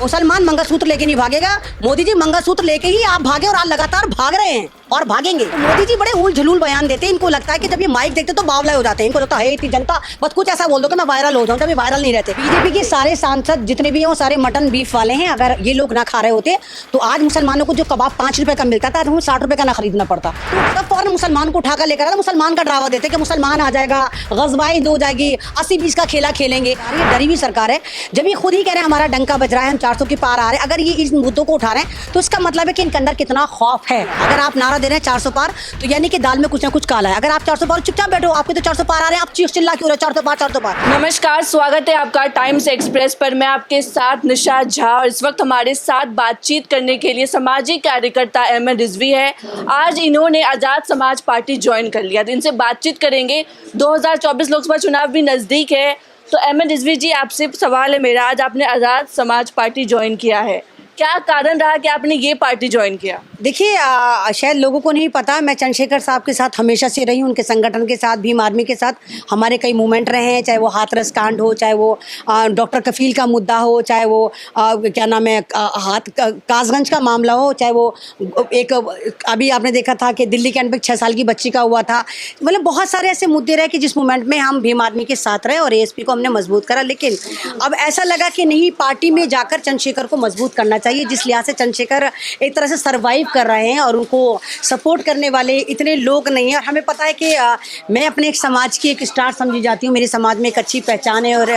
मुसलमान मंगलसूत्र लेके नहीं भागेगा। मोदी जी मंगलसूत्र लेके ही आप भागे और आज लगातार भाग रहे हैं और भागेंगे। तो मोदी जी बड़े उल झलूल बयान देते हैं। इनको लगता है कि जब ये माइक देखते तो बावला हो जाते हैं। इनको लगता है इतनी जनता बस कुछ ऐसा बोल दो कि मैं वायरल हो जाऊं। जब ये वायरल नहीं रहते। बीजेपी के सारे सांसद जितने भी हैं वो सारे मटन बीफ वाले हैं। अगर ये लोग ना खा रहे होते तो आज मुसलमानों को जो कबाब 5 रुपए का मिलता था हमें 60 रुपए का ना खरीदना पड़ता। तब फौरन मुसलमान को उठाकर लेकर आता, मुसलमान का ड्रावा देते कि मुसलमान आ जाएगा, गजबाई हो जाएगी, 80-20 का खेला खेलेंगे। ये डरी हुई सरकार है। जब ये खुद ही कह रहे हैं हमारा डंका बज रहा है, हम 400 के पार आ रहे हैं। अगर ये इस मुद्दों को उठा रहे हैं तो इसका मतलब है कि इनके अंदर कितना खौफ है। अगर आप नारा दे रहे हैं 400 पार तो यानी कि दाल में कुछ ना कुछ काला है। अगर आप 400 पार चुपचाप बैठो, आपके तो 400 पार आ रहे हैं, आप चीख चिल्ला क्यों रहे? 400 पार 400 पार। नमस्कार, स्वागत है आपका टाइम्स एक्सप्रेस पर। मैं आपके साथ निशा झा और इस वक्त हमारे साथ बातचीत करने के लिए सामाजिक कार्यकर्ता अहमद रिजवी है। आज इन्होंने आज़ाद समाज पार्टी ज्वाइन कर लिया, तो इनसे बातचीत करेंगे। 2024 लोकसभा चुनाव भी नज़दीक है, तो अहमद रिजवी जी आपसे सवाल है मेरा, आज आपने आज़ाद समाज पार्टी ज्वाइन किया है, क्या कारण रहा कि आपने ये पार्टी ज्वाइन किया? देखिए शायद लोगों को नहीं पता, मैं चंद्रशेखर साहब के साथ हमेशा से रही हूँ। उनके संगठन के साथ, भीम आर्मी के साथ हमारे कई मूवमेंट रहे हैं। चाहे वो हाथरस कांड हो, चाहे वो डॉक्टर कफील का मुद्दा हो, चाहे वो क्या नाम है कासगंज का मामला हो, चाहे वो एक अभी आपने देखा था कि दिल्ली कैंट में 6 साल की बच्ची का हुआ था। मतलब बहुत सारे ऐसे मुद्दे रहे कि जिस मूवमेंट में हम भीम आर्मी के साथ रहे और एएसपी को हमने मजबूत करा। लेकिन अब ऐसा लगा कि नहीं, पार्टी में जाकर चंद्रशेखर को मजबूत करना चाहिए। जिस लिहाज से चंद्रशेखर एक तरह से सर्वाइव कर रहे हैं और उनको सपोर्ट करने वाले इतने लोग नहीं हैं। और हमें पता है कि मैं अपने एक समाज की एक स्टार समझी जाती हूँ। मेरे समाज में एक अच्छी पहचान है और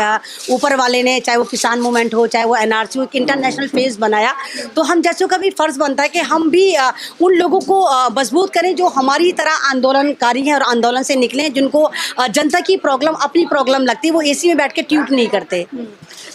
ऊपर वाले ने, चाहे वो किसान मूवमेंट हो, चाहे वो एनआरसी हो, एक इंटरनेशनल फेस बनाया। तो हम जैसों का भी फ़र्ज़ बनता है कि हम भी उन लोगों को मजबूत करें जो हमारी तरह आंदोलनकारी हैं और आंदोलन से निकले, जिनको जनता की प्रॉब्लम अपनी प्रॉब्लम लगती है। वो एसी में बैठ के ट्यूट नहीं करते।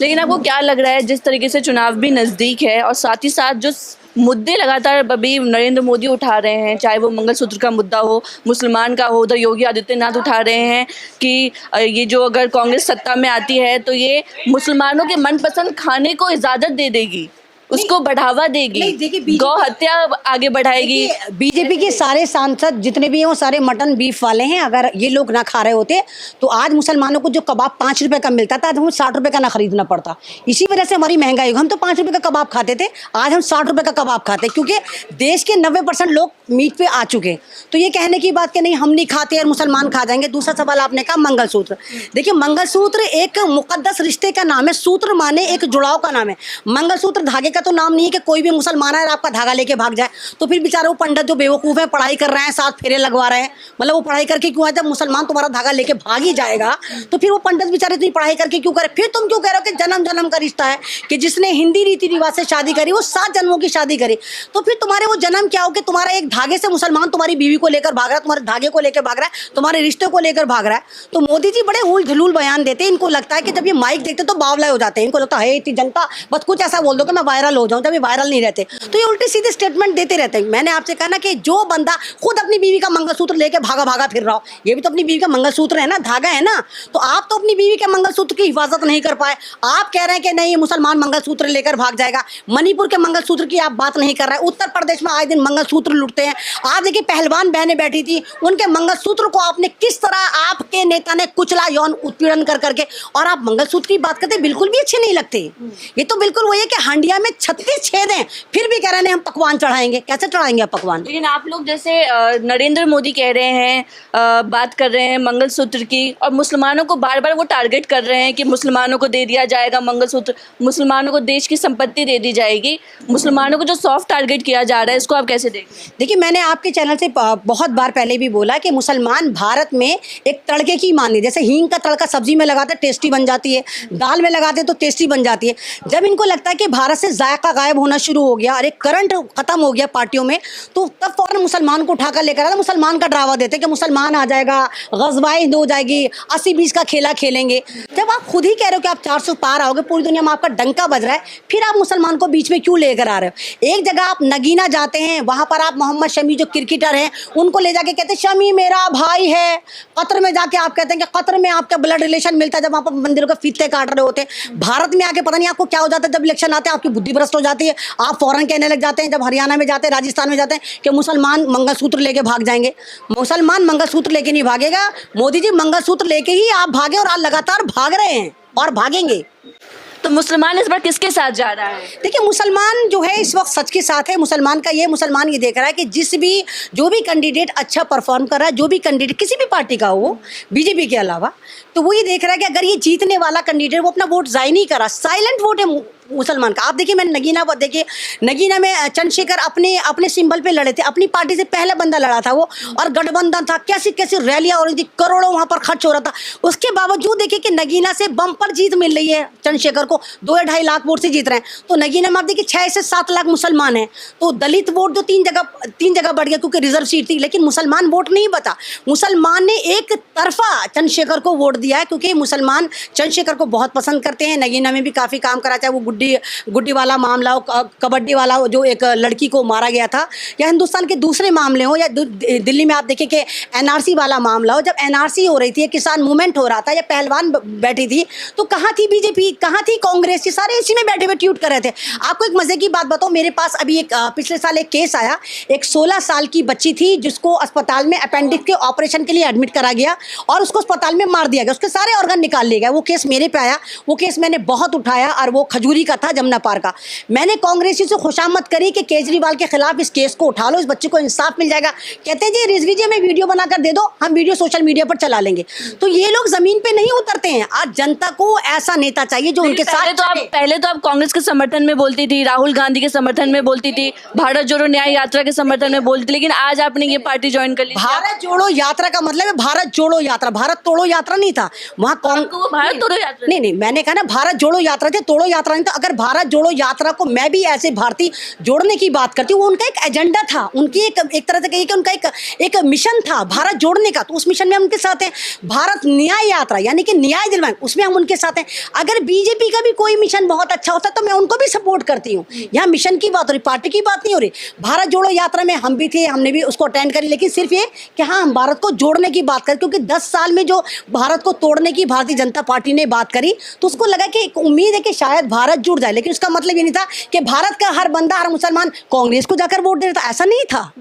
लेकिन आपको क्या लग रहा है, जिस तरीके से चुनाव भी नज़दीक है और साथ ही साथ जो मुद्दे लगातार अभी नरेंद्र मोदी उठा रहे हैं, चाहे वो मंगलसूत्र का मुद्दा हो, मुसलमान का हो, उधर योगी आदित्यनाथ उठा रहे हैं कि ये जो अगर कांग्रेस सत्ता में आती है तो ये मुसलमानों के मनपसंद खाने को इजाज़त दे देगी, उसको बढ़ावा देगी, गौ हत्या आगे बढ़ाएगी। बीजेपी के सारे सांसद जितने भी हैं वो सारे मटन बीफ वाले हैं। अगर ये लोग ना खा रहे होते तो आज मुसलमानों को जो कबाब 5 रुपए का मिलता था हमें 60 रुपए का ना खरीदना पड़ता। इसी वजह से हमारी महंगाई, हम तो 5 रुपए का कबाब खाते थे, आज हम 60 रुपए का कबाब खाते, क्योंकि देश के 90% लोग मीट पे आ चुके। तो ये कहने की बात कि नहीं हम नहीं खाते और मुसलमान खा जाएंगे। दूसरा सवाल आपने कहा मंगलसूत्र। देखिए मंगलसूत्र एक मुकद्दस रिश्ते का नाम है। सूत्र माने एक जुड़ाव का नाम है। मंगलसूत्र धागे तो नाम नहीं है कि कोई भी मुसलमान है और आपका धागा लेके भाग जाए। तो फिर बेचारे वो पंडित जो बेवकूफ़ है, पढ़ाई कर रहे हैं, 7 फेरे लगवा रहे हैं, मतलब वो पढ़ाई करके क्यों आए? जब मुसलमान तुम्हारा धागा लेके भाग ही जाएगा तो फिर वो पंडित बेचारे इतनी पढ़ाई करके क्यों करे? फिर तुम क्यों कह रहे हो कि जन्म जन्म का रिश्ता है, कि जिसने हिंदी रीति रिवाज से शादी करी वो 7 जन्मों की शादी करी। तो फिर तुम्हारे वो जन्म क्या हो कि तुम्हारा एक धागे से मुसलमान तुम्हारी बीवी को लेकर भाग रहा है, तुम्हारे धागे को लेकर भाग रहा है, तुम्हारे रिश्ते को लेकर भाग रहा है। तो मोदी जी बड़े उल झलूल बयान देते हैं। इनको लगता है कि जब ये माइक देखते तो बावला हो जाते हैं। इनको लगता है इतनी जनता बस कुछ ऐसा बोल दो कि मैं वायरल हो जाऊं। जब ये वायरल नहीं रहते तो ये उल्टे सीधे स्टेटमेंट देते रहते हैं। मैंने आपसे कहा ना कि जो बंदा खुद अपनी बीवी का मंगलसूत्र लेके भागा भागा फिर रहा हो, ये भी तो अपनी बीवी का मंगलसूत्र है ना, धागा है ना। तो आप तो अपनी बीवी के मंगलसूत्र की हिफाजत नहीं कर पाए। आप कह रहे हैं कि नहीं मुसलमान मंगलसूत्र लेकर भाग जाएगा। मणिपुर के मंगलसूत्र की आप बात नहीं कर रहे हैं। उत्तर प्रदेश में आए दिन मंगलसूत्र लूटते हैं। आज देखिए पहलवान बहनें बैठी थी, उनके मंगलसूत्र को आपने किस तरह आपके नेता ने कुचला, यौन उत्पीड़न कर करके, और आप मंगलसूत्र की बात करते बिल्कुल भी अच्छे नहीं लगते। ये तो बिल्कुल वही है कि हांडिया में 36 छेद हैं, फिर भी कह रहे हैं हम पकवान चढ़ाएंगे। कैसे चढ़ाएंगे आप पकवान? लेकिन आप लोग जैसे नरेंद्र मोदी कह रहे हैं, बात कर रहे हैं मंगलसूत्र की, और मुसलमानों को बार बार वो टारगेट कर रहे हैं कि मुसलमानों को दे दिया जाएगा मंगलसूत्र, मुसलमानों को देश की संपत्ति दे दी जाएगी। मुसलमानों को जो सॉफ्ट टारगेट किया जा रहा है, इसको आप कैसे देखते हैं? देखिए मैंने आपके चैनल से बहुत बार पहले भी बोला कि मुसलमान भारत में एक तड़के की मानी, जैसे हींग का तड़का सब्जी में लगाते टेस्टी बन जाती है, दाल में लगाते तो टेस्टी बन जाती है। जब इनको लगता है कि भारत से जायका गायब होना शुरू हो गया और एक करंट खत्म हो गया पार्टियों में, तो तब फौरन मुसलमान को उठाकर लेकर आता, मुसलमान का ड्रावा देते कि मुसलमान आ जाएगा, गजबाई हो जाएगी, 80-20 का खेला खेलेंगे। जब आप खुद ही कह रहे हो कि आप 400 पार आओगे, पूरी दुनिया में आपका डंका बज रहा है, फिर आप मुसलमान को बीच में क्यों लेकर आ रहे हो? एक जगह आप नगीना जाते हैं, वहां पर आप मोहम्मद शमी जो क्रिकेटर हैं उनको ले जाके कहते हैं शमी मेरा भाई है। कतर में जाके आप कहते हैं कि कतर में आपका ब्लड रिलेशन मिलता है, जब आप मंदिरों के फीते काट रहे होते हैं। भारत में आके पता नहीं आपको क्या हो जाता है, जब इलेक्शन आते हैं आपकी बुद्धि भ्रष्ट हो जाती है, आप फौरन कहने लग जाते हैं। जब हरियाणा में जाते हैं, राजस्थान में जाते हैं कि मुसलमान मंगलसूत्र लेके भाग जाएंगे। मुसलमान मंगलसूत्र लेके नहीं भागेगा। मोदी जी मंगलसूत्र लेके ही आप भागे और आज लगातार भाग रहे हैं और भागेंगे। तो मुसलमान इस बार किसके साथ जा रहा है? देखिए, मुसलमान जो है इस वक्त सच के साथ है। मुसलमान ये देख रहा है कि जो भी कैंडिडेट अच्छा परफॉर्म कर रहा है, जो भी कैंडिडेट किसी भी पार्टी का हो, बीजेपी के अलावा, तो वो ये देख रहा है कि अगर ये जीतने वाला कैंडिडेट वो अपना वोट जाय नहीं कर रहा, साइलेंट वोट है मुसलमान का। आप देखिए, मैंने नगीना में चंद्रशेखर अपने सिंबल पे लड़े थे, अपनी पार्टी से पहला बंदा लड़ा था वो, और गठबंधन था, कैसी कैसी रैलियां हो रही थी, करोड़ों वहां पर खर्च हो रहा था। उसके बावजूद देखिए कि नगीना से बम्पर जीत मिल रही है चंद्रशेखर को, 2-2.5 लाख वोट से जीत रहे हैं। तो नगीना में आप देखिए 6 से 7 लाख मुसलमान है, तो दलित वोट जो 3 जगह बढ़ गया क्योंकि रिजर्व सीट थी, लेकिन मुसलमान वोट नहीं बता। मुसलमान ने एक तरफा चंद्रशेखर को वोट दिया है, क्योंकि मुसलमान चंद्रशेखर को बहुत पसंद करते हैं। नगीना में भी काफ़ी काम करा, चाहे वो गुड्डी वाला मामला हो, कबड्डी वाला हो, जो एक लड़की को मारा गया था, या हिंदुस्तान के दूसरे मामले हो, या दिल्ली में आप देखिए कि एनआरसी वाला मामला हो। जब एनआरसी हो रही थी, किसान मूवमेंट हो रहा था, या पहलवान बैठी थी, तो कहाँ थी बीजेपी, कहाँ थी कांग्रेस? ये सारे इसी में बैठे हुए ट्वीट कर रहे थे। आपको एक मजे की बात बताओ, मेरे पास अभी पिछले साल एक केस आया, एक 16 साल की बच्ची थी जिसको अस्पताल में अपेंडिक्स के ऑपरेशन के लिए एडमिट करा गया और उसको अस्पताल में मार दिया गया, उसके सारे ऑर्गन निकाल लिए गए। वो केस मेरे पे आया, वो केस मैंने बहुत उठाया, और वो खजूरी का था, जमुना पार का। मैंने कांग्रेसी से खुशामद करी कि केजरीवाल के खिलाफ इस केस को उठा लो, इस बच्चे को इंसाफ मिल जाएगा। कहते हैं जी रिजवी जी हमें वीडियो बनाकर दे दो, हम वीडियो सोशल मीडिया पर चला लेंगे। तो ये लोग जमीन पे नहीं उतरते हैं। आज जनता को ऐसा नेता चाहिए जो उनके साथ। पहले तो आप कांग्रेस के समर्थन में बोलती थी, राहुल गांधी के समर्थन में बोलती थी, भारत जोड़ो न्याय यात्रा के समर्थन में बोलती थी, लेकिन आज आपने ये पार्टी ज्वाइन कर ली। भारत जोड़ो यात्रा का मतलब है भारत जोड़ो यात्रा, भारत तोड़ो यात्रा नहीं था वहाँ। भारत तोड़ो यात्रा नहीं, मैंने कहा ना भारत जोड़ो यात्रा थी, तोड़ो यात्रा नहीं था। अगर भारत जोड़ो यात्रा को मैं भी ऐसे भारतीय जोड़ने की बात करती हूँ, वो उनका एक एजेंडा था, उनकी एक तरह से कहिए कि उनका एक मिशन था भारत जोड़ने का, तो उस मिशन में हम उनके साथ हैं। भारत न्याय यात्रा यानी कि न्याय दिलवाएं, उसमें हम उनके साथ हैं। अगर बीजेपी का भी कोई मिशन बहुत अच्छा होता तो मैं उनको भी सपोर्ट करती हूँ। यहाँ मिशन की बात हो रही, पार्टी की बात नहीं हो रही। भारत जोड़ो यात्रा में हम भी थे, हमने भी उसको अटेंड करी, लेकिन सिर्फ ये कि हाँ हम भारत को जोड़ने की बात करें, क्योंकि 10 साल में जो भारत को तोड़ने की भारतीय जनता पार्टी ने बात करी, तो उसको लगा कि एक उम्मीद है कि शायद भारत जुड़ जाए, लेकिन उसका मतलब ये नहीं था कि भारत का हर बंदा, हर मुसलमान कांग्रेस को जाकर वोट दे रहा था, ऐसा नहीं था।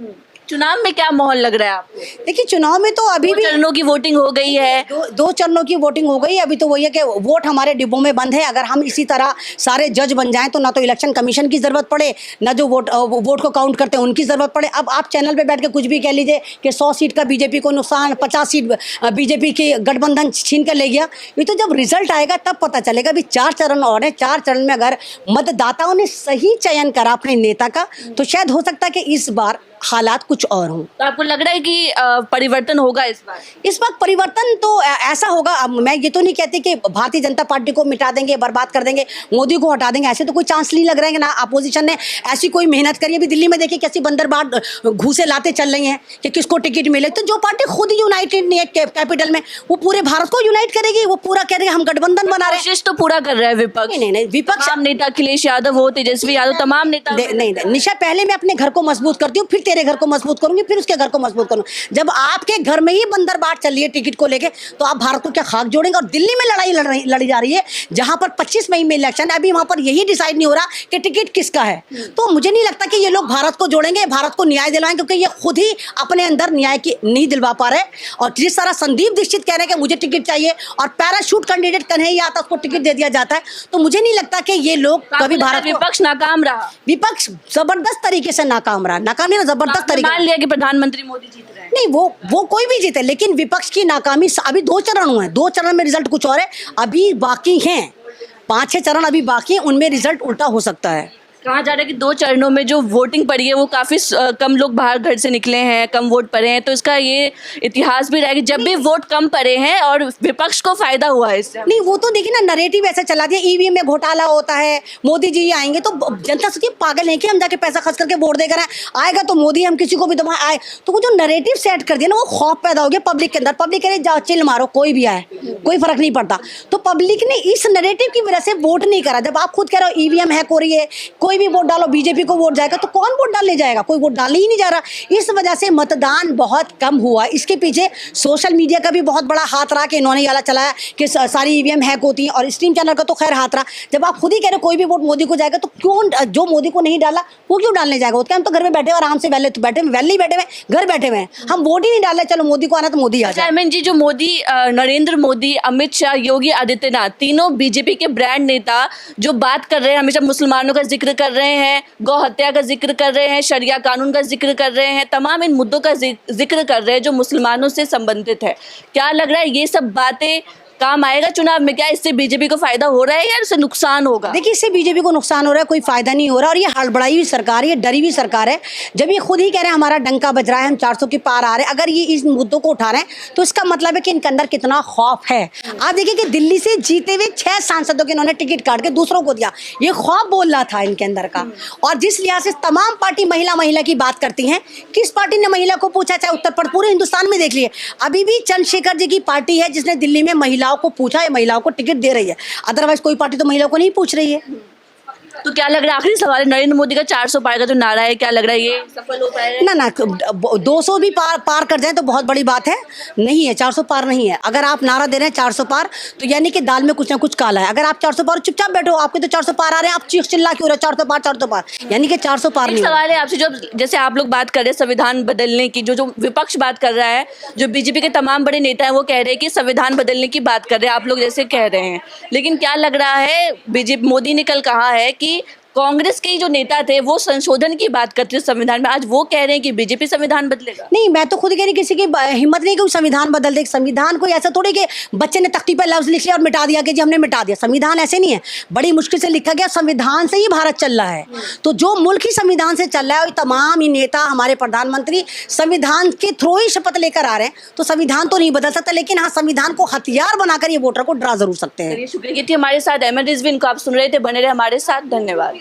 चुनाव में क्या माहौल लग रहा है आपको? देखिए, चुनाव में तो अभी भी 2 चरणों की वोटिंग हो गई है। दो चरणों की वोटिंग हो गई। अभी तो वही है कि वोट हमारे डिब्बों में बंद है। अगर हम इसी तरह सारे जज बन जाएं तो ना तो इलेक्शन कमीशन की जरूरत पड़े, ना जो वोट को काउंट करते हैं उनकी जरूरत पड़े। अब आप चैनल पे बैठ के कुछ भी कह लीजिए कि 100 सीट का बीजेपी को नुकसान, 50 सीट बीजेपी की गठबंधन छीन कर ले गया। ये तो जब रिजल्ट आएगा तब पता चलेगा। अभी 4 चरण और है। 4 चरण में अगर मतदाताओं ने सही चयन करा अपने नेता का, तो शायद हो सकता है कि इस बार हालात कुछ और हों। तो आपको लग रहा है कि परिवर्तन होगा इस बार? इस वक्त परिवर्तन तो ऐसा होगा। अब मैं ये तो नहीं कहती कि भारतीय जनता पार्टी को मिटा देंगे, बर्बाद कर देंगे, मोदी को हटा देंगे, ऐसे तो कोई चांस नहीं लग रहा है कि ना अपोजिशन ने ऐसी कोई मेहनत करी। अभी दिल्ली में देखिए कैसी बंदरबाट घूसे लाते चल रही हैं कि किसको टिकट मिले। तो जो पार्टी खुद यूनाइटेड नहीं है कैपिटल में, वो पूरे भारत को यूनाइट करेगी, वो पूरा कह रहे हैं हम गठबंधन बना रहे हैं। कोशिश तो पूरा कर रहा है विपक्ष। नहीं, विपक्ष नेता अखिलेश यादव हो, तेजस्वी यादव, तमाम नेता। नहीं, निशा, पहले मैं अपने घर को मजबूत करती हूँ, फिर तेरे घर को मजबूत करूंगी, फिर उसके घर को मजबूत करूंगी। जब आपके घर में ही बंदरबाट चल रही है टिकट को लेके, तो आप भारत को क्या खाक जोड़ेंगे? और दिल्ली में लड़ाई लड़ी जा रही है, जहां पर 25 मई में इलेक्शन है। अभी वहां पर यही डिसाइड नहीं हो रहा कि टिकट किसका है। तो मुझे नहीं लगता कि ये लोग भारत को जोड़ेंगे, भारत को न्याय दिलाएंगे, क्योंकि ये खुद ही अपने अंदर न्याय की नहीं दिलवा पा रहे। और जिस तरह संदीप दीक्षित कह रहे हैं कि मुझे टिकट चाहिए, और पैराशूट कैंडिडेट कन्हैया आता उसको टिकट दे दिया जाता है, तो मुझे नहीं लगता कि ये लोग कभी भारत। विपक्ष नाकाम रहा। विपक्ष जबरदस्त तरीके से नाकाम रहा। नाकाम नहीं, जबरदस्त तरीके। मान लिया कि प्रधानमंत्री मोदी जीत रहे हैं। नहीं, वो कोई भी जीते, लेकिन विपक्ष की नाकामी अभी 2 चरण हुए हैं। 2 चरण में रिजल्ट कुछ और है, अभी बाकी हैं 5-6 चरण अभी बाकी हैं, उनमें रिजल्ट उल्टा हो सकता है। कहा जा रहा है कि 2 चरणों में जो वोटिंग पड़ी है वो काफ़ी कम लोग बाहर घर से निकले हैं, कम वोट पड़े हैं, तो इसका ये इतिहास भी रहेगा जब भी वोट कम पड़े हैं और विपक्ष को फायदा हुआ है इससे। नहीं, वो तो देखिए ना, नरेटिव ऐसा चला दिया, ईवीएम में घोटाला होता है, मोदी जी आएंगे तो जनता सोचिए पागल है कि हम जाके पैसा खर्च करके वोट देकर आएगा तो मोदी, हम किसी को भी दबा आए। तो वो जो नरेटिव सेट कर दिया ना, वो खौफ पैदा हो गया पब्लिक के अंदर। पब्लिक कह रहे जाओ चिल मारो, कोई भी आए, कोई फर्क नहीं पड़ता। तो पब्लिक ने इस नरेटिव की वजह से वोट नहीं करा। जब आप खुद कह रहे हो ईवीएम हैक हो रही है, कोई कोई भी वोट डालो बीजेपी को वोट जाएगा, तो कौन वोट डालने जाएगा? कोई वोट डालने ही नहीं जा रहा। इस वजह से मतदान बहुत कम हुआ। इसके पीछे सोशल मीडिया का भी बहुत बड़ा हाथ रहा कि इन्होंने याला चलाया कि सारी ईवीएम हैक होती है, और स्ट्रीम चैनल का तो खैर हाथ रहा। जब आप खुद ही कह रहे हो कोई भी वोट मोदी को जाएगा, तो क्यों जो मोदी को नहीं डाला वो क्यों डालने जाएगा? हम तो घर में बैठे आराम से वैले नहीं बैठे हुए, घर बैठे हुए हैं, हम वोट ही नहीं डाल रहे। चलो मोदी को आना तो मोदी आ जाए। चेयरमैन जी, जो मोदी, नरेंद्र मोदी, अमित शाह, योगी आदित्यनाथ, तीनों बीजेपी के ब्रांड नेता जो बात कर रहे हैं, हमेशा मुसलमानों का जिक्र कर रहे हैं, गौ हत्या का जिक्र कर रहे हैं, शरिया कानून का जिक्र कर रहे हैं, तमाम इन मुद्दों का जिक्र कर रहे हैं जो मुसलमानों से संबंधित है। क्या लग रहा है ये सब बातें काम आएगा चुनाव में? क्या इससे बीजेपी को फायदा हो रहा है या इससे नुकसान होगा? देखिए, इससे बीजेपी को नुकसान हो रहा है, कोई फायदा नहीं हो रहा। और ये हड़बड़ाई हुई सरकार है, ये डरी हुई सरकार है। जब ये खुद ही कह रहे हैं हमारा डंका बज रहा है, हम 400 के पार आ रहे हैं, अगर ये इस मुद्दों को उठा रहे हैं तो इसका मतलब है कि इनके अंदर कितना खौफ है। आप देखिए कि दिल्ली से जीते हुए 6 सांसदों के इन्होंने टिकट काट के दूसरों को दिया। ये खौफ बोल रहा था इनके अंदर का। और जिस लिहाज से तमाम पार्टी महिला की बात करती हैं, किस पार्टी ने महिला को पूछा? चाहे उत्तर प्रदेश, पूरे हिंदुस्तान में देख लिए, अभी भी चंद्रशेखर जी की पार्टी है जिसने दिल्ली में महिलाओं को पूछा, महिलाओं को टिकट दे रही है। अदरवाइज कोई पार्टी तो महिलाओं को नहीं पूछ रही है। तो क्या लग रहा है, आखिरी सवाल है, नरेंद्र मोदी का 400 पार का जो नारा है, क्या लग रहा है ये सफल हो पाएगा? ना 200 भी पार कर जाए तो बहुत बड़ी बात है। नहीं है, 400 पार नहीं है। अगर आप नारा दे रहे हैं 400 पार, तो यानी कि दाल में कुछ ना कुछ काला है। अगर आप 400 पार चुपचाप बैठो, आपके तो 400 पार आ रहे हैं, आप चीख चिल्ला क्यों रहे? 400 पार, यानी कि 400 पार नहीं। सवाल है आपसे, जो जैसे आप लोग बात कर रहे हैं संविधान बदलने की, जो विपक्ष बात कर रहा है, जो बीजेपी के तमाम बड़े नेता हैं वो कह रहे हैं कि संविधान बदलने की बात कर रहे हैं, आप लोग जैसे कह रहे हैं, लेकिन क्या लग रहा है, बीजेपी, मोदी ने कल कहा है कि कांग्रेस के जो नेता थे वो संशोधन की बात करते थे संविधान में, आज वो कह रहे हैं कि बीजेपी संविधान बदलेगा। नहीं, मैं तो खुद कह रही, किसी की हिम्मत नहीं कि संविधान बदल दे। संविधान कोई ऐसा थोड़ी कि बच्चे ने तख्ती पर लफ्ज लिख लिया और मिटा दिया कि जी हमने मिटा दिया। संविधान ऐसे नहीं है, बड़ी मुश्किल से लिखा गया। संविधान से ही भारत चल रहा है। तो जो मुल्क ही संविधान से चल रहा है, और तमाम ही नेता, हमारे प्रधानमंत्री संविधान के थ्रू ही शपथ लेकर आ रहे हैं, तो संविधान तो नहीं बदल सकता, लेकिन हाँ, संविधान को हथियार बनाकर ये वोटर को डरा जरूर सकते हैं। शुक्रिया। हमारे साथ अहमद रिजवी, इनको आप सुन रहे थे, बने रहे हमारे साथ, धन्यवाद।